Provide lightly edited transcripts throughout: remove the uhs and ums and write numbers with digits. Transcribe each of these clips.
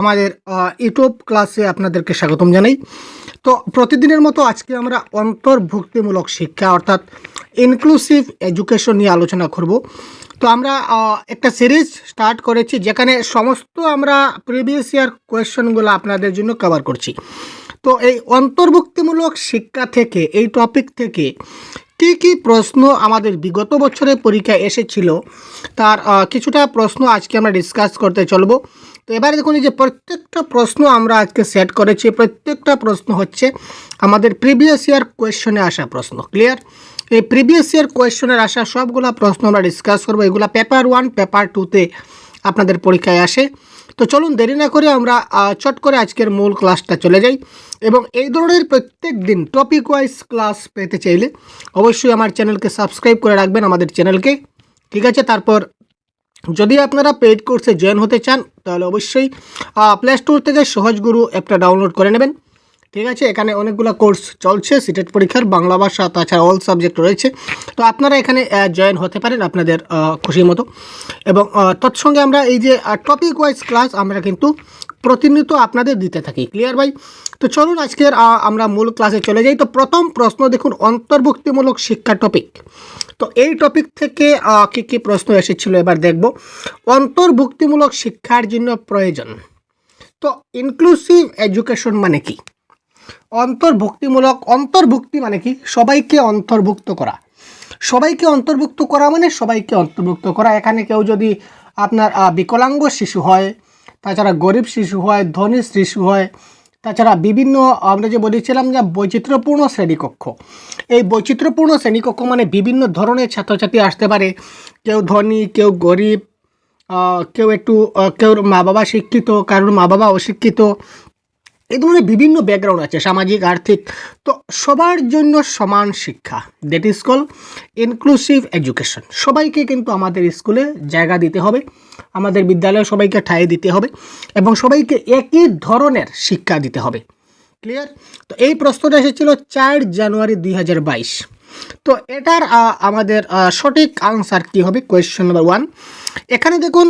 আমাদের ইউটিউব ক্লাসে আপনাদেরকে স্বাগতম জানাই। তো প্রতিদিনের মতো আজকে আমরা অন্তর্ভুক্তিমূলক শিক্ষা অর্থাৎ ইনক্লুসিভ এডুকেশন নিয়ে আলোচনা করব। তো আমরা একটা সিরিজ স্টার্ট করেছি যেখানে সমস্ত আমরা প্রিভিয়াস ইয়ার কোয়েশ্চেনগুলো আপনাদের জন্য কভার করছি। তো এই অন্তর্ভুক্তিমূলক শিক্ষা থেকে এই টপিক থেকে কী কী প্রশ্ন আমাদের বিগত বছরের পরীক্ষায় এসেছিল তার কিছুটা প্রশ্ন আজকে আমরা ডিসকাস করতে চলবো। তো এবারে দেখুন, এই যে প্রত্যেকটা প্রশ্ন আমরা আজকে সেট করেছি, প্রত্যেকটা প্রশ্ন হচ্ছে আমাদের প্রিভিয়াস ইয়ার কোয়েশ্চনে আসা প্রশ্ন। ক্লিয়ার? এই প্রিভিয়াস ইয়ার কোয়েশ্চনের আসা সবগুলো প্রশ্ন আমরা ডিসকাস করবো। এগুলো পেপার 1 পেপার 2তে আপনাদের পরীক্ষায় আসে। তো চলুন দেরি না করে আমরা চট করে আজকের মূল ক্লাসটা চলে যাই। এবং এই ধরনের প্রত্যেক দিন টপিক ওয়াইজ ক্লাস পেতে চাইলে অবশ্যই আমার চ্যানেলকে সাবস্ক্রাইব করে রাখবেন, আমাদের চ্যানেলকে। ঠিক আছে? তারপর যদি আপনারা পেইড কোর্সে জয়েন হতে চান তাহলে অবশ্যই প্লে স্টোর থেকে সহজ গুরু অ্যাপটা ডাউনলোড করে নেবেন। ঠিক আছে? এখানে অনেকগুলো কোর্স চলছে, সিটেট পরীক্ষার বাংলা ভাষা, তাছাড়া অল সাবজেক্ট রয়েছে। তো আপনারা এখানে জয়েন হতে পারেন আপনাদের খুশির মতো। এবং তৎসঙ্গে আমরা এই যে টপিক ওয়াইজ ক্লাস আমরা কিন্তু প্রতিনিয়ত আপনাদের দিতে থাকি। ক্লিয়ার ভাই? তো চলুন আজকের আমরা মূল ক্লাসে চলে যাই। তো প্রথম প্রশ্ন দেখুন, অন্তর্ভুক্তিমূলক শিক্ষা টপিক। তো এই টপিক থেকে কী কী প্রশ্ন এসেছিল এবার দেখব। অন্তর্ভুক্তিমূলক শিক্ষার জন্য প্রয়োজন। তো ইনক্লুসিভ এডুকেশন মানে কি? অন্তর্ভুক্তি মানে কি? সবাইকে অন্তর্ভুক্ত করা। সবাইকে অন্তর্ভুক্ত করা মানে সবাইকে অন্তর্ভুক্ত করা। এখানে কেউ যদি আপনার বিকলাঙ্গ শিশু হয়, তাছাড়া গরিব শিশু হয়, ধনী শিশু হয়, তাছাড়া বিভিন্ন আমরা যে বলেছিলাম যে বৈচিত্র্যপূর্ণ শ্রেণীকক্ষ, এই বৈচিত্র্যপূর্ণ শ্রেণীকক্ষ মানে বিভিন্ন ধরনের ছাত্রছাত্রী আসতে পারে। কেউ ধনী, কেউ গরিব, কেউ মা বাবা শিক্ষিত, কারোর মা বাবা অশিক্ষিত, এই ধরনের বিভিন্ন ব্যাকগ্রাউন্ড আছে, সামাজিক, আর্থিক। তো সবার জন্য সমান শিক্ষা, that is call inclusive education. সবাইকে কিন্তু আমাদের স্কুলে জায়গা দিতে হবে, আমাদের বিদ্যালয়ে সবাইকে ঠাঁই দিতে হবে এবং সবাইকে একই ধরনের শিক্ষা দিতে হবে। ক্লিয়ার? তো এই প্রশ্নটা এসেছিল 4 জানুয়ারি 2022। তো এটার আমাদের সঠিক আনসার কী হবে? Question number 1। এখানে দেখুন,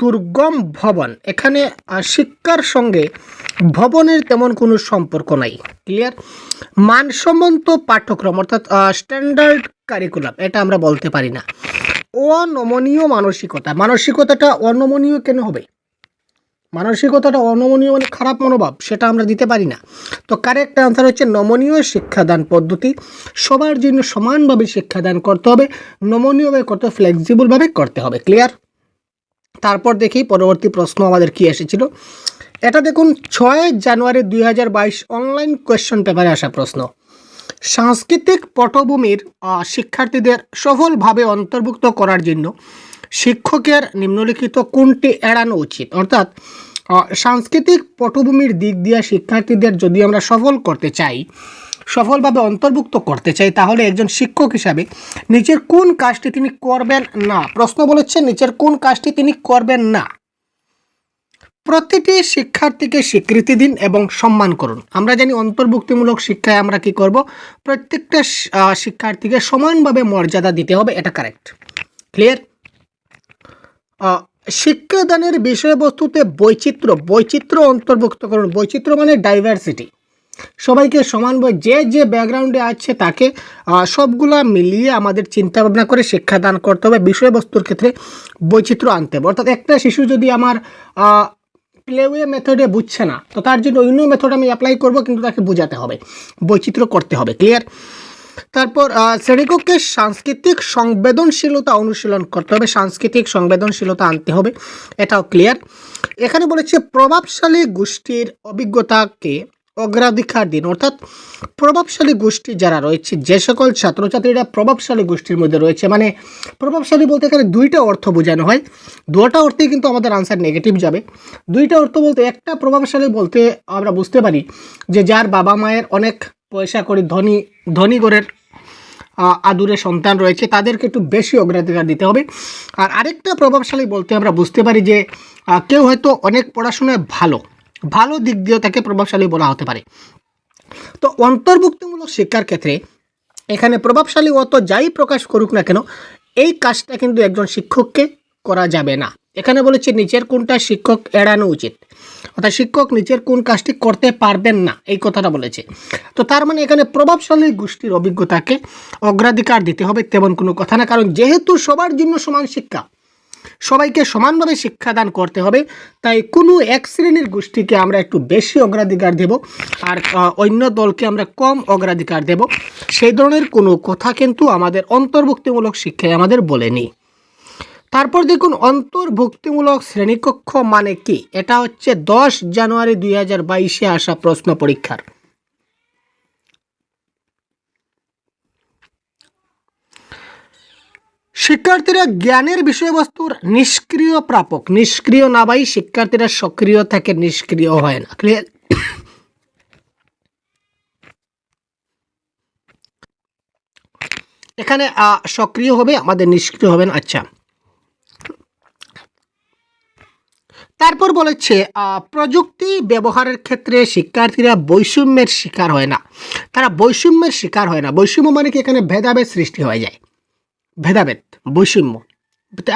দুর্গম ভবন, এখানে শিক্ষার সঙ্গে ভবনের তেমন কোনো সম্পর্ক নাই। ক্লিয়ার? মানসম্মত পাঠ্যক্রম অর্থাৎ স্ট্যান্ডার্ড কারিকুলাম, এটা আমরা বলতে পারি না। অনমনীয় মানসিকতা, মানসিকতাটা অনমনীয় কেন হবে? মানসিকতাটা অনমনীয় মানে খারাপ মনোভাব, সেটা আমরা দিতে পারি না। তো কারেক্ট আনসার হচ্ছে নমনীয় শিক্ষাদান পদ্ধতি। সবার জন্য সমানভাবে শিক্ষাদান করতে হবে, নমনীয়ভাবে করতে, ফ্লেক্সিবলভাবে করতে হবে। ক্লিয়ার? তারপর দেখি পরবর্তী প্রশ্ন আমাদের কি এসেছিল। এটা দেখুন 6 জানুয়ারি 2022 অনলাইন কোয়েশ্চন পেপারে আসা প্রশ্ন। সাংস্কৃতিক পটভূমির শিক্ষার্থীদের সফলভাবে অন্তর্ভুক্ত করার জন্য শিক্ষকের নিম্নলিখিত কোনটি এড়ানো উচিত? অর্থাৎ সাংস্কৃতিক পটভূমির দিক দিয়ে শিক্ষার্থীদের যদি আমরা সফলভাবে অন্তর্ভুক্ত করতে চাই তাহলে একজন শিক্ষক হিসাবে নিচের কোন কাজটি তিনি করবেন না? প্রশ্ন বলেছে নিচের কোন কাজটি তিনি করবেন না। প্রতিটি শিক্ষার্থীকে স্বীকৃতি দিন এবং সম্মান করুন। আমরা জানি অন্তর্ভুক্তিমূলক শিক্ষায় আমরা কি করব? প্রত্যেকটা শিক্ষার্থীকে সমানভাবে মর্যাদা দিতে হবে, এটা কারেক্ট। ক্লিয়ার? শিক্ষাদানের বিষয়বস্তুতে বৈচিত্র্য অন্তর্ভুক্ত করুন। বৈচিত্র্য মানে ডাইভার্সিটি, সবাইকে সমানভাবে যে ব্যাকগ্রাউন্ডে আছে তাকে সবগুলা মিলিয়ে আমাদের চিন্তা ভাবনা করে শিক্ষাদান করতে হবে। বিষয়বস্তুর ক্ষেত্রে বৈচিত্র্য আনতে হবে। অর্থাৎ একটা শিশু যদি আমার প্লেওয়ে মেথডে বুঝছে না, তো তার জন্য অন্য মেথড আমি অ্যাপ্লাই করব, কিন্তু তাকে বোঝাতে হবে, বৈচিত্র্য করতে হবে। ক্লিয়ার? তারপর শ্রেণীকক্ষে সাংস্কৃতিক সংবেদনশীলতা অনুশীলন করতে হবে, সাংস্কৃতিক সংবেদনশীলতা আনতে হবে, এটাও ক্লিয়ার। এখানে বলেছে প্রভাবশালী গোষ্ঠীর অভিজ্ঞতাকে অগ্রাধিকার দিন। অর্থাৎ প্রভাবশালী গোষ্ঠী যারা রয়েছে, যে সকল ছাত্রছাত্রীরা প্রভাবশালী গোষ্ঠীর মধ্যে রয়েছে, মানে প্রভাবশালী বলতে এখানে দুইটা অর্থ বোঝানো হয়, দুটো অর্থেই কিন্তু আমাদের আনসার নেগেটিভ যাবে। দুইটা অর্থ বলতে, একটা প্রভাবশালী বলতে আমরা বুঝতে পারি যে যার বাবা মায়ের অনেক পয়সা করে ধনী ঘরের আদুরে সন্তান রয়েছে, তাদেরকে একটু বেশি অগ্রাধিকার দিতে হবে। আর আরেকটা প্রভাবশালী বলতে আমরা বুঝতে পারি যে কেউ হয়তো অনেক পড়াশোনায় ভালো দিক দিয়েও তাকে প্রভাবশালী বলা হতে পারে। তো অন্তর্ভুক্তিমূলক শিক্ষার ক্ষেত্রে এখানে প্রভাবশালী অত যাই প্রকাশ করুক না কেন, এই কাজটা কিন্তু একজন শিক্ষককে করা যাবে না। এখানে বলেছে নিচের কোনটা শিক্ষক এড়ানো উচিত? অর্থাৎ শিক্ষক নিচের কোন কাজটি করতে পারবেন না এই কথাটা বলেছে। তো তার মানে এখানে প্রভাবশালী গোষ্ঠীর অভিজ্ঞতাকে অগ্রাধিকার দিতে হবে তেমন কোনো কথা না, কারণ যেহেতু সবার জন্য সমান শিক্ষা, সবাইকে সমানভাবে শিক্ষাদান করতে হবে, তাই কোনো এক শ্রেণীর গোষ্ঠীকে আমরা একটু বেশি অগ্রাধিকার দেব আর অন্য দলকে আমরা কম অগ্রাধিকার দেব, সেই ধরনের কোনো কথা কিন্তু আমাদের অন্তর্ভুক্তিমূলক শিক্ষায় আমাদের বলেনি। তারপর দেখুন অন্তর্ভুক্তিমূলক শ্রেণীকক্ষ মানে কি। এটা হচ্ছে 10 জানুয়ারি 2022 আসা প্রশ্ন পরীক্ষার। শিক্ষার্থীরা জ্ঞানের বিষয়বস্তুর নিষ্ক্রিয় প্রাপক, নিষ্ক্রিয় না ভাই, শিক্ষার্থীরা সক্রিয় থাকে, নিষ্ক্রিয় হয় না। ক্লিয়ার? এখানে সক্রিয় হবে, আমাদের নিষ্ক্রিয় হবেন। আচ্ছা, তারপর বলেছে প্রযুক্তি ব্যবহারের ক্ষেত্রে শিক্ষার্থীরা বৈষম্যের শিকার হয় না। তারা বৈষম্যের শিকার হয় না। বৈষম্য মানে কি, এখানে ভেদাভেদ সৃষ্টি হয়ে যায়, ভেদাভেদ, বৈষম্য।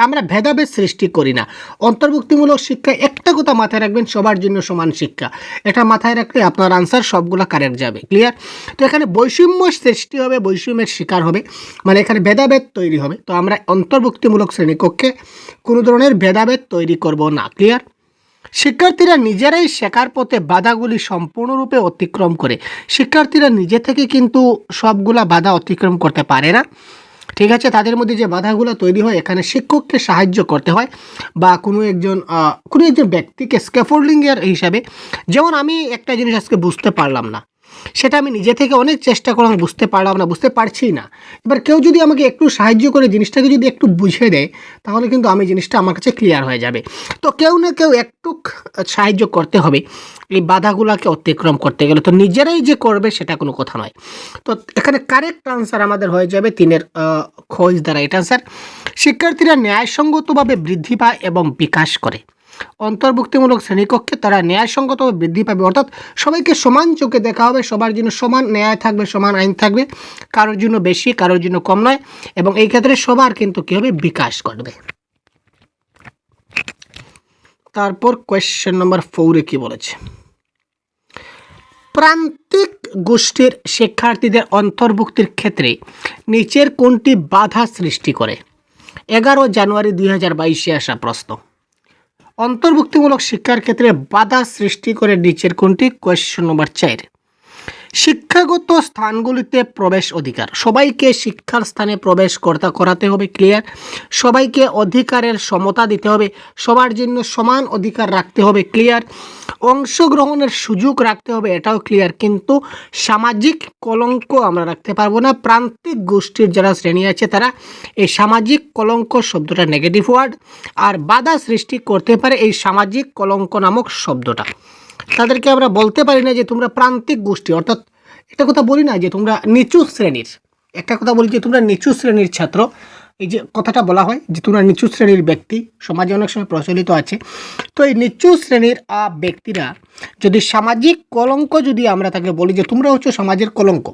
আমরা ভেদাভেদ সৃষ্টি করি না। অন্তর্ভুক্তিমূলক শিক্ষা, একটা কথা মাথায় রাখবেন, সবার জন্য সমান শিক্ষা। এটা মাথায় রাখলে আপনার আনসার সবগুলা কারেক্ট যাবে। ক্লিয়ার? তো এখানে বৈষম্য সৃষ্টি হবে, বৈষম্যের শিকার হবে, মানে এখানে ভেদাভেদ তৈরি হবে। তো আমরা অন্তর্ভুক্তিমূলক শ্রেণীকক্ষে কোনো ধরনের ভেদাভেদ তৈরি করব না। ক্লিয়ার? শিক্ষার্থীরা নিজেরাই শেখার পথে বাধাগুলি সম্পূর্ণরূপে অতিক্রম করে। শিক্ষার্থীরা নিজে থেকে কিন্তু সবগুলা বাধা অতিক্রম করতে পারে না। ঠিক আছে, তাদের মধ্যে যে বাধাগুলো তৈরি হয়, এখানে শিক্ষককে সাহায্য করতে হয় বা কোনো একজন ব্যক্তিকে স্ক্যাফোল্ডিংয়ের হিসাবে। যেমন আমি একটা জিনিস আজকে বুঝতে পারলাম না, সেটা আমি নিজে থেকে অনেক চেষ্টা করলাম, বুঝতে পারলাম না, বুঝতে পারছি না। এবার কেউ যদি আমাকে একটু সাহায্য করে জিনিসটাকে যদি একটু বুঝিয়ে দেয়, তাহলে কিন্তু আমি জিনিসটা আমার কাছে ক্লিয়ার হয়ে যাবে। তো কেউ না কেউ একটু সাহায্য করতে হবে এই বাধাগুলোকে অতিক্রম করতে গেলে। তো নিজেরাই যে করবে সেটা কোনো কথা নয়। তো এখানে কারেক্ট আনসার আমাদের হয়ে যাবে 3-এর খোঁজ দ্বারা এটা আনসার। শিক্ষার্থীরা ন্যায়সঙ্গতভাবে বৃদ্ধি পায় এবং বিকাশ করে। অন্তর্ভুক্তিমূলক শ্রেণীকক্ষে তারা ন্যায়সঙ্গতভাবে বৃদ্ধি পাবে, অর্থাৎ সবাইকে সমান চোখে দেখা হবে, সবার জন্য সমান ন্যায় থাকবে, সমান আইন থাকবে, কারোর জন্য বেশি, কারোর জন্য কম নয়, এবং এই ক্ষেত্রে সবার কিন্তু কী হবে, বিকাশ ঘটবে। তারপর কোয়েশ্চেন নম্বর 4-এ কি বলেছে, প্রান্তিক গোষ্ঠীর শিক্ষার্থীদের অন্তর্ভুক্তির ক্ষেত্রে নিচের কোনটি বাধা সৃষ্টি করে। 11 জানুয়ারি 2022 আসা প্রশ্ন। অন্তর্ভুক্তিমূলক শিক্ষার ক্ষেত্রে বাধা সৃষ্টি করে নিচের কোনটি। কোয়েশ্চেন নম্বর 4, শিক্ষাগত স্থানগুলিতে প্রবেশ অধিকার। সবাইকে শিক্ষার স্থানে প্রবেশ করাতে হবে। ক্লিয়ার? সবাইকে অধিকারের সমতা দিতে হবে, সবার জন্য সমান অধিকার রাখতে হবে। ক্লিয়ার? অংশগ্রহণের সুযোগ রাখতে হবে, এটাও ক্লিয়ার। কিন্তু সামাজিক কলঙ্ক আমরা রাখতে পারবো না। প্রান্তিক গোষ্ঠীর যারা শ্রেণী আছে তারা এই সামাজিক কলঙ্ক শব্দটা নেগেটিভ ওয়ার্ড, আর বাধা সৃষ্টি করতে পারে এই সামাজিক কলঙ্ক নামক শব্দটা। তাদেরকে আমরা বলতে পারি না যে তোমরা প্রান্তিক গোষ্ঠী, অর্থাৎ একটা কথা বলি না যে তোমরা নিচু শ্রেণীর, একটা কথা বলি যে তোমরা নিচু শ্রেণীর ছাত্র। এই যে কথাটা বলা হয় যে তোমরা নিচু শ্রেণীর ব্যক্তি, সমাজে অনেক সময় প্রচলিত আছে। তো এই নিচু শ্রেণীর ব্যক্তিরা যদি সামাজিক কলঙ্ক, যদি আমরা তাকে বলি যে তোমরা হচ্ছে সমাজের কলঙ্ক,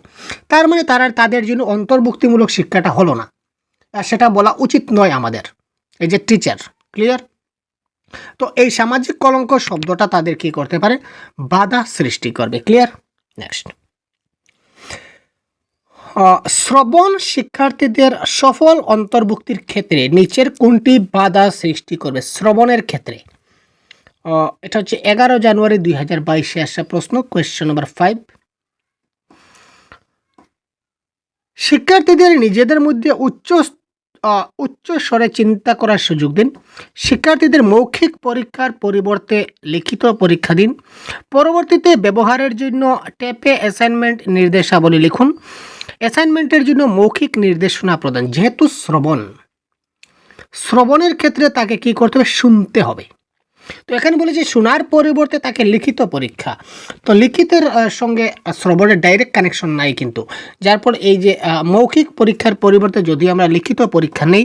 তার মানে তাদের জন্য অন্তর্ভুক্তিমূলক শিক্ষাটা হলো না, আর সেটা বলা উচিত নয় আমাদের, এই যে টিচার। ক্লিয়ার? তো এই সামাজিক কলঙ্ক শব্দটা তাদের কি করতে পারে, বাধা সৃষ্টি করবে। ক্লিয়ার? নেক্সট, শ্রবণ শিক্ষার্থীদের সফল অন্তর্ভুক্তির ক্ষেত্রে নিচের কোনটি বাধা সৃষ্টি করবে। শ্রবণের ক্ষেত্রে এটা হচ্ছে 11 জানুয়ারি 2022 আসা প্রশ্ন। কোয়েশ্চেন নম্বর 5, শিক্ষার্থীদের নিজেদের মধ্যে উচ্চ স্বরে চিন্তা করার সুযোগ দিন। শিক্ষার্থীদের মৌখিক পরীক্ষার পরিবর্তে লিখিত পরীক্ষা দিন। পরবর্তীতে ব্যবহারের জন্য টেপে অ্যাসাইনমেন্ট নির্দেশাবলী লিখুন। অ্যাসাইনমেন্টের জন্য মৌখিক নির্দেশনা প্রদান। যেহেতু শ্রবণের ক্ষেত্রে তাকে কি করতে হবে, শুনতে হবে। তো এখানে বলেছে শোনার পরিবর্তে তাকে লিখিত পরীক্ষা। তো লিখিতের সঙ্গে শ্রবণের ডাইরেক্ট কানেকশন নাই কিন্তু, যার ফলে এই যে মৌখিক পরীক্ষার পরিবর্তে যদি আমরা লিখিত পরীক্ষা নেই,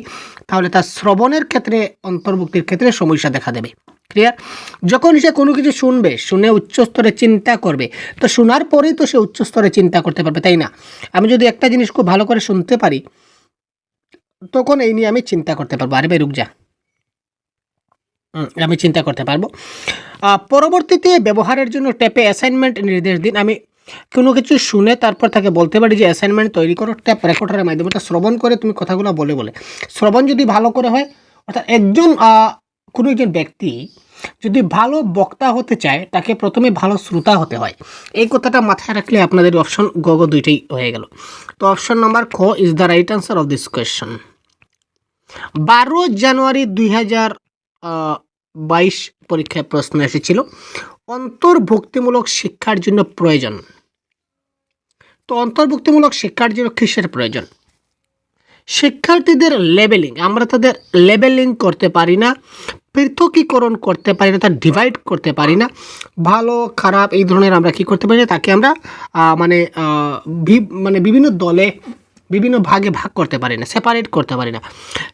তাহলে তার শ্রবণের ক্ষেত্রে, অন্তর্ভুক্তির ক্ষেত্রে সমস্যা দেখা দেবে। ক্লিয়ার? যখন সে কোনো কিছু শুনবে, শুনে উচ্চস্তরে চিন্তা করবে, তো শোনার পরেই তো সে উচ্চস্তরে চিন্তা করতে পারবে, তাই না? আমি যদি একটা জিনিস খুব ভালো করে শুনতে পারি, তখন এই নিয়ে আমি চিন্তা করতে পারবো। আরে ভাই রুক যা, আমি চিন্তা করতে পারবো। পরবর্তীতে ব্যবহারের জন্য ট্যাপে অ্যাসাইনমেন্ট নির্দেশ দিন। আমি কোনো কিছু শুনে তারপর তাকে বলতে পারি যে অ্যাসাইনমেন্ট তৈরি করো ট্যাপ রেকর্ডারের মাধ্যমে। অর্থাৎ শ্রবণ করে তুমি কথাগুলো বলে বলে, শ্রবণ যদি ভালো করে হয়, অর্থাৎ কোনো একজন ব্যক্তি যদি ভালো বক্তা হতে চায় তাকে প্রথমে ভালো শ্রোতা হতে হয়। এই কথাটা মাথায় রাখলে আপনাদের অপশন দুইটাই হয়ে গেল। তো অপশন নাম্বার খ is the right answer of this question. 12 জানুয়ারি 2022 পরীক্ষায় প্রশ্ন এসেছিল অন্তর্ভুক্তিমূলক শিক্ষার জন্য প্রয়োজন। তো অন্তর্ভুক্তিমূলক শিক্ষার জন্য কিসের প্রয়োজন? শিক্ষার্থীদের লেবেলিং, আমরা তাদের লেবেলিং করতে পারি না, পৃথকীকরণ করতে পারি না, তার ডিভাইড করতে পারি না, ভালো খারাপ এই ধরনের আমরা কি করতে পারি না, তাকে আমরা মানে বিভিন্ন দলে বিভিন্ন ভাগে ভাগ করতে পারি না, সেপারেট করতে পারি না।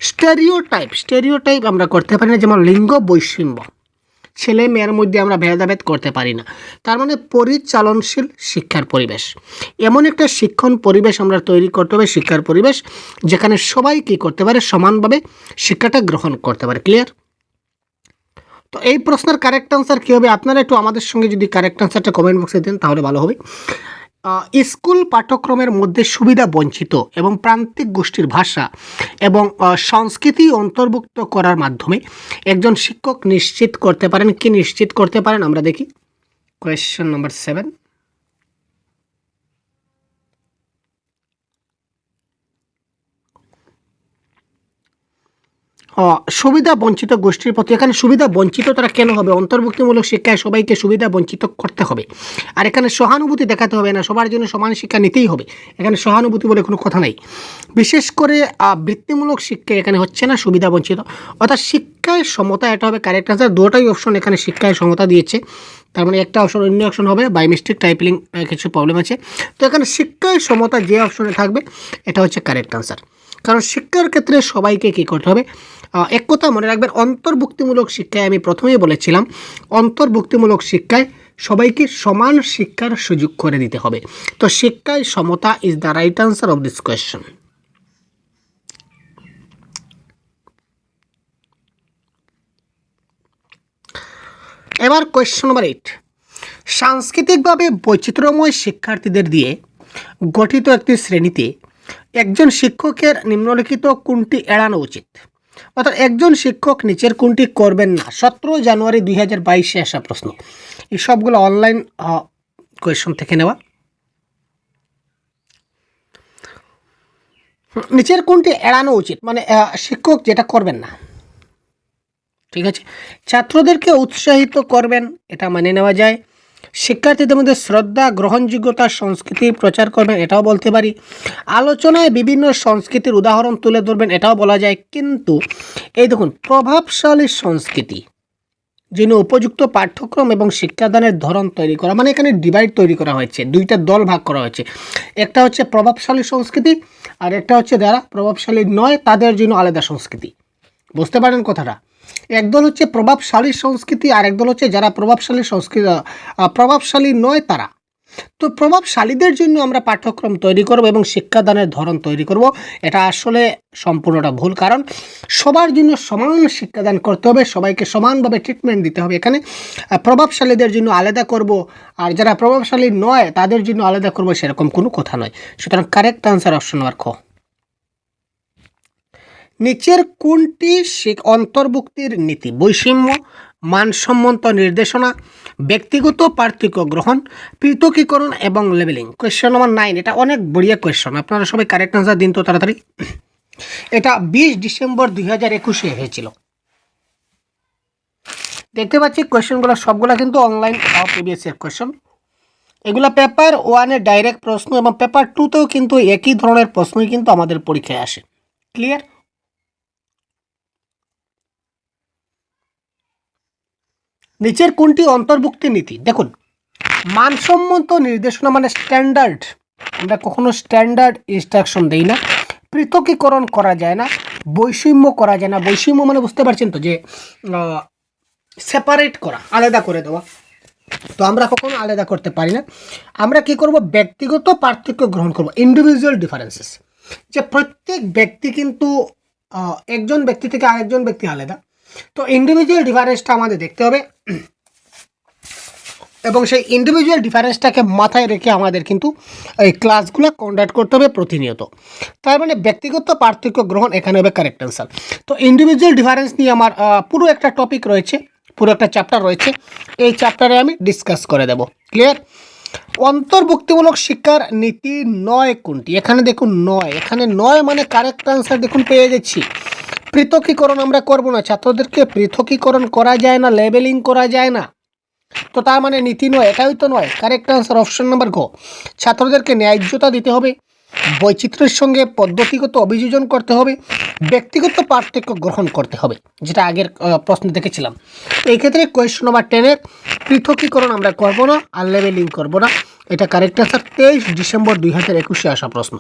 স্টেরিওটাইপ আমরা করতে পারি না, যেমন লিঙ্গ বৈষম্য, ছেলে মেয়ের মধ্যে আমরা ভেদাভেদ করতে পারি না। তার মানে পরিচালনশীল শিক্ষার পরিবেশ, এমন একটা শিক্ষণ পরিবেশ আমরা তৈরি করতে হবে, শিক্ষার পরিবেশ যেখানে সবাই কী করতে পারে, সমানভাবে শিক্ষাটা গ্রহণ করতে পারে। ক্লিয়ার? তো এই প্রশ্নের কারেক্ট আনসার কী হবে? আপনারা একটু আমাদের সঙ্গে যদি কারেক্ট আনসারটা কমেন্ট বক্সে দেন তাহলে ভালো হবে। স্কুল পাঠ্যক্রমের মধ্যে সুবিধা বঞ্চিত এবং প্রান্তিক গোষ্ঠীর ভাষা এবং সংস্কৃতি অন্তর্ভুক্ত করার মাধ্যমে একজন শিক্ষক নিশ্চিত করতে পারেন। কি নিশ্চিত করতে পারেন আমরা দেখি। Question number 7। সুবিধা বঞ্চিত গোষ্ঠীর প্রতি, এখানে সুবিধা বঞ্চিত তারা কেন হবে? অন্তর্ভুক্তিমূলক শিক্ষায় সবাইকে সুবিধা বঞ্চিত করতে হবে। আর এখানে সহানুভূতি দেখাতে হবে না, সবার জন্য সমান শিক্ষা নিতেই হবে, এখানে সহানুভূতি বলে কোনো কথা নাই। বিশেষ করে বৃত্তিমূলক শিক্ষা এখানে হচ্ছে না সুবিধা বঞ্চিত, অর্থাৎ শিক্ষায় সমতা, এটা হবে কারেক্ট আনসার। দুটোই অপশন এখানে শিক্ষায় সমতা দিয়েছে, তার মানে একটা অপশন অন্য অপশন হবে, বাই মিস্টেক টাইপিং কিছু প্রবলেম আছে। তো এখানে শিক্ষায় সমতা যে অপশনে থাকবে এটা হচ্ছে কারেক্ট আনসার, কারণ শিক্ষার ক্ষেত্রে সবাইকে কী করতে হবে। এক কথা মনে রাখবেন, অন্তর্ভুক্তিমূলক শিক্ষায় আমি প্রথমেই বলেছিলাম, অন্তর্ভুক্তিমূলক শিক্ষায় সবাইকে সমান শিক্ষার সুযোগ করে দিতে হবে। তো শিক্ষায় সমতা is the right answer of this question. এবার কোয়েশ্চন নাম্বার 8। সাংস্কৃতিকভাবে বৈচিত্র্যময় শিক্ষার্থীদের দিয়ে গঠিত একটি শ্রেণীতে একজন শিক্ষকের নিম্নলিখিত কোনটি এড়ানো উচিত? অর্থাৎ একজন শিক্ষক নিচের কোনটি করবেন না। 17 জানুয়ারি 2022 আসা প্রশ্ন, এই সবগুলো অনলাইন কোয়েশ্চন থেকে নেওয়া। নিচের কোনটি এড়ানো উচিত, মানে শিক্ষক যেটা করবেন না, ঠিক আছে। ছাত্রদেরকে উৎসাহিত করবেন, এটা মানে নেওয়া যায়। শিক্ষার্থীদের মধ্যে শ্রদ্ধা, গ্রহণযোগ্যতা, সংস্কৃতি প্রচার করবেন, এটাও বলতে পারি। আলোচনায় বিভিন্ন সংস্কৃতির উদাহরণ তুলে ধরবেন, এটাও বলা যায়। কিন্তু এই দেখুন, প্রভাবশালী সংস্কৃতি জন্য উপযুক্ত পাঠ্যক্রম এবং শিক্ষাদানের ধরন তৈরি করা, মানে এখানে ডিভাইড তৈরি করা হয়েছে, দুইটা দল ভাগ করা হয়েছে। একটা হচ্ছে প্রভাবশালী সংস্কৃতি, আর একটা হচ্ছে যারা প্রভাবশালী নয় তাদের জন্য আলাদা সংস্কৃতি। বুঝতে পারেন কথাটা? একদল হচ্ছে প্রভাবশালী সংস্কৃতি, আর একদল হচ্ছে যারা প্রভাবশালী নয় তারা। তো প্রভাবশালীদের জন্য আমরা পাঠ্যক্রম তৈরি করব এবং শিক্ষাদানের ধরন তৈরি করব, এটা আসলে সম্পূর্ণটা ভুল। কারণ সবার জন্য সমান শিক্ষাদান করতে হবে, সবাইকে সমানভাবে ট্রিটমেন্ট দিতে হবে। এখানে প্রভাবশালীদের জন্য আলাদা করব আর যারা প্রভাবশালী নয় তাদের জন্য আলাদা করব, সেরকম কোনো কথা নয়। সুতরাং কারেক্ট আনসার অপশন নাম্বার খ। নিচের কোনটি অন্তর্ভুক্তির নীতি? বৈষম্য, মানসম্মত নির্দেশনা, ব্যক্তিগত পার্থক্য গ্রহণ, পৃথকীকরণ এবং লেবেলিং। কোয়েশ্চন নাম্বার 9, এটা অনেক বড়িয়া কোয়েশ্চন, আপনারা সবাই কারেক্ট আনসার দিন তো তাড়াতাড়ি। এটা 20 ডিসেম্বর 2021 হয়েছিল। দেখতে পাচ্ছি কোয়েশ্চনগুলো সবগুলো কিন্তু অনলাইন প্রিভিয়াস ইয়ার কোয়েশ্চন। এগুলো পেপার 1-এর ডাইরেক্ট প্রশ্ন এবং পেপার 2-তেও কিন্তু একই ধরনের প্রশ্নই কিন্তু আমাদের পরীক্ষায় আসে। ক্লিয়ার? নিচের কোনটি অন্তর্ভুক্তি নীতি? দেখুন, মানসম্মত নির্দেশনা মানে স্ট্যান্ডার্ড, আমরা কখনো স্ট্যান্ডার্ড ইনস্ট্রাকশন দেই না। পৃথকীকরণ করা যায় না, বৈষম্য করা যায় না। বৈষম্য মানে বুঝতে পারছেন তো, যে সেপারেট করা, আলাদা করে দেওয়া। তো আমরা কখনো আলাদা করতে পারি না। আমরা কি করব? ব্যক্তিগত পার্থক্য গ্রহণ করব, ইন্ডিভিজুয়াল ডিফারেন্সেস। যে প্রত্যেক ব্যক্তি কিন্তু একজন ব্যক্তি থেকে আরেকজন ব্যক্তি আলাদা, তো ইন্ডিভিজুয়াল ডিফারেন্সটা আমাদের দেখতে হবে এবং সেই ইন্ডিভিজুয়াল ডিফারেন্সটাকে মাথায় রেখে আমাদের কিন্তু এই ক্লাসগুলো কন্ডাক্ট করতে হবে প্রতিনিয়ত। তার মানে ব্যক্তিগত পার্থক্য গ্রহণ এখানে হবে কারেক্ট অ্যান্সার। তো ইন্ডিভিজুয়াল ডিফারেন্স নিয়ে আমার পুরো একটা টপিক রয়েছে, পুরো একটা চ্যাপ্টার রয়েছে, এই চ্যাপ্টারে আমি ডিসকাস করে দেব। ক্লিয়ার? অন্তর্ভুক্তিমূলক শিক্ষার নীতি 9 কোনটি? এখানে দেখুন 9, এখানে 9 মানে কারেক্ট অ্যান্সার দেখুন পেয়ে যাচ্ছি। পৃথকীকরণ আমরা করব না, ছাত্রদেরকে পৃথকীকরণ করা যায় না, লেবেলিং করা যায় না, তো তার মানে নীতি নয়, এটাই তো নয়। কারেক্ট আনসার অপশন নাম্বার ঘ। ছাত্রদেরকে ন্যায্যতা দিতে হবে, বৈচিত্র্যের সঙ্গে পদ্ধতিগত অভিযোজন করতে হবে, ব্যক্তিগত পার্থক্য গ্রহণ করতে হবে, যেটা আগের প্রশ্ন দেখেছিলাম। তো এই ক্ষেত্রে কোয়েশ্চন নাম্বার 10-এর পৃথকীকরণ আমরা করবো না আর লেবেলিং করবো না, এটা কারেক্ট আনসার। 23 ডিসেম্বর 2021 আসা প্রশ্ন।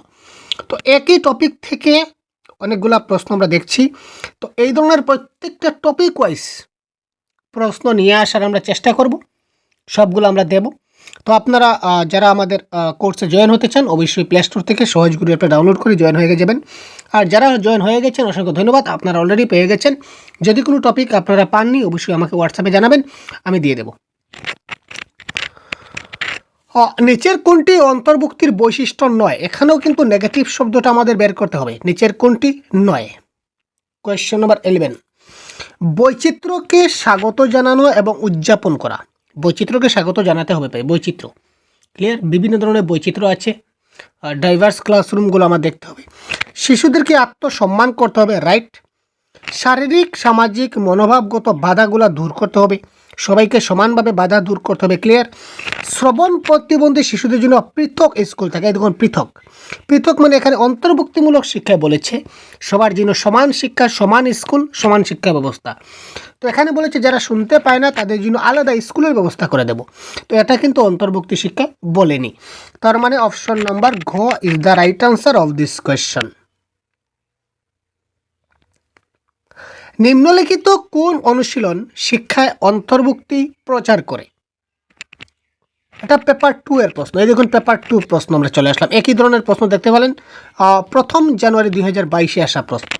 তো একই টপিক থেকে অনেকগুলা প্রশ্ন আমরা দেখছি, তো এই ধরনের প্রত্যেকটা টপিক ওয়াইজ প্রশ্ন নিয়ে আসার আমরা চেষ্টা করব, সবগুলো আমরা দেব। তো আপনারা যারা আমাদের কোর্সে জয়েন হতে চান অবশ্যই প্লে স্টোর থেকে সহজ গুরু অ্যাপটা ডাউনলোড করে জয়েন হয়ে যাবেন। আর যারা জয়েন হয়ে গেছেন অসংখ্য ধন্যবাদ, আপনারা অলরেডি পেয়ে গেছেন। যদি কোনো টপিক আপনারা পাননি অবশ্যই আমাকে হোয়াটসঅ্যাপে জানাবেন, আমি দিয়ে দেব। নিচের কোনটি অন্তর্ভুক্তির বৈশিষ্ট্য নয়? এখানেও কিন্তু নেগেটিভ শব্দটা আমাদের বের করতে হবে। নিচের কোনটি নয়? কোয়েশ্চন নাম্বার 11, বৈচিত্র্যকে স্বাগত জানানো এবং উদযাপন করা। বৈচিত্র্যকে স্বাগত জানাতে হবে ভাই, বৈচিত্র্য। ক্লিয়ার? বিভিন্ন ধরনের বৈচিত্র্য আছে, ডাইভার্স ক্লাসরুমগুলো আমার দেখতে হবে। শিশুদেরকে আত্মসম্মান করতে হবে, রাইট। শারীরিক সামাজিক মনোভাবগত বাধাগুলো দূর করতে হবে, সবাইকে সমানভাবে বাধা দূর করতে হবে। ক্লিয়ার? শ্রবণ প্রতিবন্ধী শিশুদের জন্য পৃথক স্কুল থাকে। দেখুন পৃথক, পৃথক মানে এখানে অন্তর্ভুক্তিমূলক শিক্ষায় বলেছে সবার জন্য সমান শিক্ষা, সমান স্কুল, সমান শিক্ষা ব্যবস্থা। তো এখানে বলেছে যারা শুনতে পায় না তাদের জন্য আলাদা স্কুলের ব্যবস্থা করে দেব। তো এটা কিন্তু অন্তর্ভুক্তি শিক্ষা বলেনি। তার মানে অপশন নাম্বার ঘ is the right answer of this question. নিম্নলিখিত কোন অনুশীলন শিক্ষায় অন্তর্ভুক্তি প্রচার করে? এটা পেপার 2 এর প্রশ্ন। এই দেখুন পেপার 2 প্রশ্ন আমরা চলে আসলাম। একই ধরনের প্রশ্ন দেখতে পেলেন 1 জানুয়ারি 2022 আসা প্রশ্ন।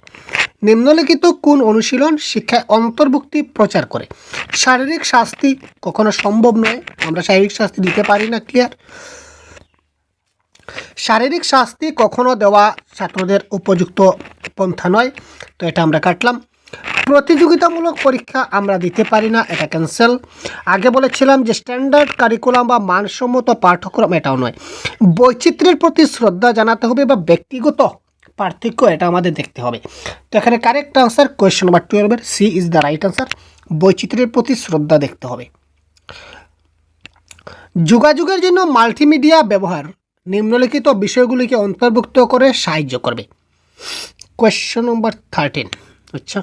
নিম্নলিখিত কোন অনুশীলন শিক্ষায় অন্তর্ভুক্তি প্রচার করে? শারীরিক শাস্তি কখনো সম্ভব নয়, আমরা শারীরিক শাস্তি দিতে পারি না। ক্লিয়ার? শারীরিক শাস্তি কখনো দেওয়া ছাত্রদের উপযুক্ত পন্থা নয়, তো এটা আমরা কাটলাম। প্রতিযোগিতামূলক পরীক্ষা আমরা দিতে পারি না, এটা ক্যান্সেল। আগে বলেছিলাম যে স্ট্যান্ডার্ড কারিকুলাম বা মানসম্মত পাঠ্যক্রম, এটাও নয়। বৈচিত্র্যের প্রতি শ্রদ্ধা জানাতে হবে বা ব্যক্তিগত পার্থক্য, এটা আমাদের দেখতে হবে। তো এখানে কারেক্ট আনসার কোয়েশ্চন নাম্বার 12-এর C is the right answer. বৈচিত্র্যের প্রতি শ্রদ্ধা দেখতে হবে। যোগাযোগের জন্য মাল্টিমিডিয়া ব্যবহার নিম্নলিখিত বিষয়গুলিকে অন্তর্ভুক্ত করে সাহায্য করবে। Question number 13। আচ্ছা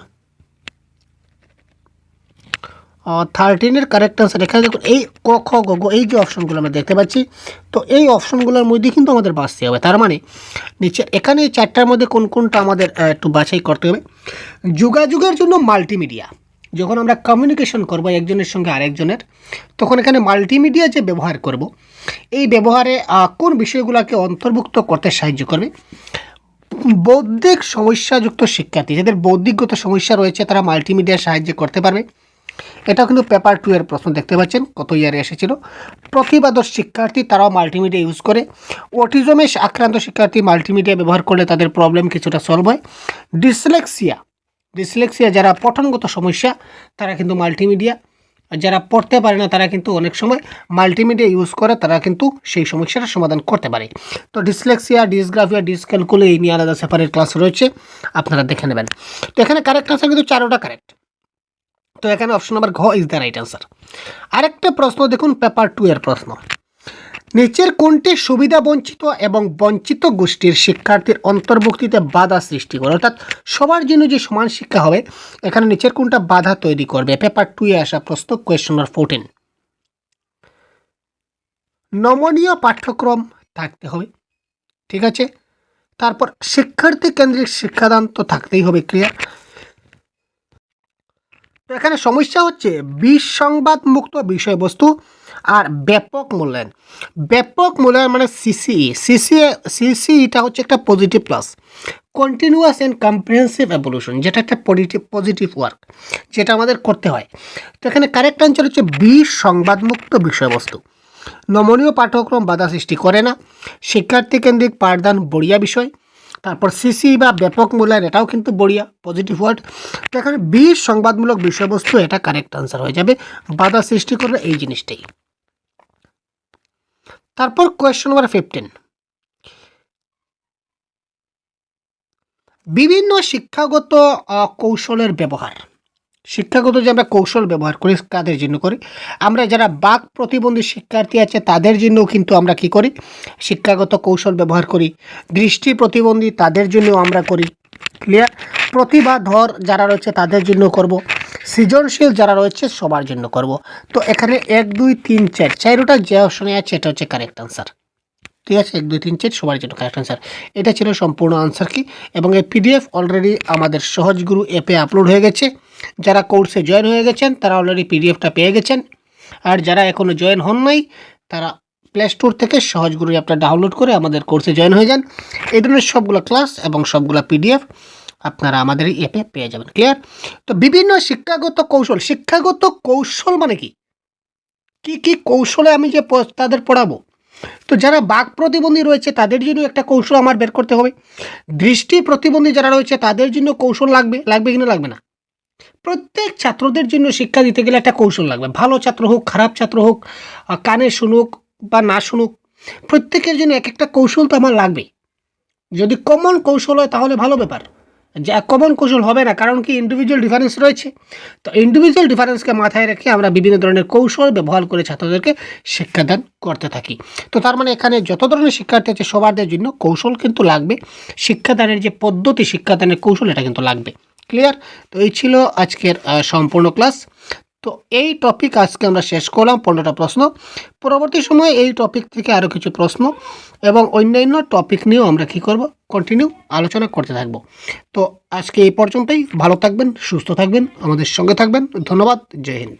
13-এর কারেক্ট আনসার এখানে দেখুন এই ক খ গ ঘ, এই যে অপশনগুলো আমরা দেখতে পাচ্ছি, তো এই অপশনগুলোর মধ্যে কিন্তু আমাদের বাছতে হবে। তার মানে নিচে এখানে এই 4টার মধ্যে কোন কোনটা আমাদের একটু বাছাই করতে হবে। যোগাযোগের জন্য মাল্টিমিডিয়া, যখন আমরা কমিউনিকেশন করব একজনের সঙ্গে আরেকজনের, তখন এখানে মাল্টিমিডিয়া যে ব্যবহার করব, এই ব্যবহারে কোন বিষয়গুলোকে অন্তর্ভুক্ত করতে সাহায্য করবে? বৌদ্ধিক সমস্যাযুক্ত শিক্ষার্থী, যাদের বৌদ্ধিকগত সমস্যা রয়েছে তারা মাল্টিমিডিয়ার সাহায্য করতে পারবে। এটা কিন্তু পেপার 2 এর প্রশ্ন দেখতে পাচ্ছেন, কত ইয়ারে এসেছিল। প্রতিবাদক শিক্ষার্থী তারাও মাল্টিমিডিয়া ইউজ করে। অটিজমে আক্রান্ত শিক্ষার্থী মাল্টিমিডিয়া ব্যবহার করলে তাদের প্রবলেম কিছুটা সলভ হয়। ডিসলেক্সিয়া যারা পঠনগত সমস্যা তারা কিন্তু মাল্টিমিডিয়া, যারা পড়তে পারে না তারা কিন্তু অনেক সময় মাল্টিমিডিয়া ইউজ করে, তারা কিন্তু সেই সমস্যাটার সমাধান করতে পারে। তো ডিসলেক্সিয়া, ডিসগ্রাফিয়া, ডিসক্যালকুলি এই নিয়ে আলাদা সেপারেট ক্লাস রয়েছে, আপনারা দেখে নেবেন। তো এখানে কারেক্ট আনসার কিন্তু 4টা কারেক্ট। তো এখানে অপশন নাম্বার ঘ ইজ দ্য রাইট আনসার। আরেকটা প্রশ্ন দেখুন পেপার 2 এর প্রশ্ন। নিচের কোনটি সুবিধা বঞ্চিত এবং বঞ্চিত গোষ্ঠীর শিক্ষার্থীর অন্তর্ভুক্তিতে বাধা সৃষ্টি করে? অর্থাৎ সবার জন্য যে সমান শিক্ষা হবে, এখানে নিচের কোনটা বাধা তৈরি করবে? পেপার 2 এ আসা প্রশ্ন, কোয়েশ্চন নাম্বার 14। নমনীয় পাঠ্যক্রম থাকতে হবে, ঠিক আছে। তারপর শিক্ষার্থী কেন্দ্রিক শিক্ষাদান তো থাকতেই হবে। ক্লিয়ার? তো এখানে সমস্যা হচ্ছে বিসংবাদ মুক্ত বিষয়বস্তু আর ব্যাপক মূল্যায়ন। ব্যাপক মূল্যায়ন মানে সিসিইটা হচ্ছে একটা positive plus. Continuous and comprehensive evolution, যেটা একটা পজিটিভ ওয়ার্ক, যেটা আমাদের করতে হয়। তো এখানে কারেক্ট আনসার হচ্ছে বি, সংবাদমুক্ত বিষয়বস্তু। নমনীয় পাঠ্যক্রম বাধা সৃষ্টি করে না, শিক্ষার্থী কেন্দ্রিক পাঠদান বড়িয়া বিষয়। তারপর সিসি বা ব্যাপক মূল্যায়ন, এটাও কিন্তু বড়িয়া, পজিটিভ ওয়ার্ড। তো এখানে বি, সংবাদমূলক বিষয়বস্তু, এটা কারেক্ট আনসার হয়ে যাবে, বাধা সৃষ্টি করে এই জিনিসটাই। তারপর কোয়েশ্চন নাম্বার 15, বিভিন্ন শিক্ষাগত কৌশলের ব্যবহার। শিক্ষাগত যে আমরা কৌশল ব্যবহার করি, কাদের জন্য করি? আমরা যারা বাক প্রতিবন্ধী শিক্ষার্থী আছে তাদের জন্যও কিন্তু আমরা কি করি? শিক্ষাগত কৌশল ব্যবহার করি। দৃষ্টি প্রতিবন্ধী তাদের জন্য আমরা করি। ক্লিয়ার? প্রতিভাধর যারা রয়েছে তাদের জন্য করব, সৃজনশীল যারা রয়েছে সবার জন্য করব। তো এখানে 1 2 3 4 চারোটা যে অপশনে আছে এটা হচ্ছে কারেক্ট আনসার। ঠিক আছে, 1 2 3 4 সবার জন্য কারেক্ট আনসার। এটা ছিল সম্পূর্ণ আনসার কি। এবং এই পিডিএফ অলরেডি আমাদের সহজগুরু অ্যাপে আপলোড হয়ে গেছে। যারা কোর্সে জয়েন হয়ে গেছেন তারা অলরেডি পিডিএফটা পেয়ে গেছেন, আর যারা এখনও জয়েন হন নাই তারা প্লে স্টোর থেকে সহজগুরু অ্যাপটা ডাউনলোড করে আমাদের কোর্সে জয়েন হয়ে যান। এই ধরনের সবগুলো ক্লাস এবং সবগুলো পিডিএফ আপনারা আমাদের এই অ্যাপে পেয়ে যাবেন। ক্লিয়ার? তো বিভিন্ন শিক্ষাগত কৌশল মানে কি কি কৌশলে আমি যে তাদের পড়াবো। তো যারা বাক প্রতিবন্ধী রয়েছে তাদের জন্য একটা কৌশল আমার বের করতে হবে। দৃষ্টি প্রতিবন্ধী যারা রয়েছে তাদের জন্য কৌশল লাগবে কিনা লাগবে না? প্রত্যেক ছাত্রদের জন্য শিক্ষা দিতে গেলে একটা কৌশল লাগবে। ভালো ছাত্র হোক, খারাপ ছাত্র হোক, কানে শুনুক বা না শুনুক, প্রত্যেকের জন্য এক একটা কৌশল তো আমার লাগবে। যদি কমন কৌশল হয় তাহলে ভালো ব্যাপার, যা কমন কৌশল হবে না, কারণ কি ইন্ডিভিজুয়াল ডিফারেন্স রয়েছে। তো ইন্ডিভিজুয়াল ডিফারেন্সকে মাথায় রেখে আমরা বিভিন্ন ধরনের কৌশল ব্যবহার করে ছাত্রদেরকে শিক্ষাদান করতে থাকি। তো তার মানে এখানে যত ধরনের শিক্ষার্থী আছে সবার জন্য কৌশল কিন্তু লাগবে। শিক্ষাদানের যে পদ্ধতি, শিক্ষাদানের কৌশল, এটা কিন্তু লাগবে। ক্লিয়ার? তো এই ছিল আজকের সম্পূর্ণ ক্লাস। তো এই টপিক আজকে আমরা শেষ করলাম 15টা প্রশ্ন। পরবর্তী সময়ে এই টপিক থেকে আরও কিছু প্রশ্ন এবং অন্যান্য টপিক নিয়েও আমরা কী করব, কন্টিনিউ আলোচনা করতে থাকব। তো আজকে এই পর্যন্তই। ভালো থাকবেন, সুস্থ থাকবেন, আমাদের সঙ্গে থাকবেন। ধন্যবাদ। জয় হিন্দ।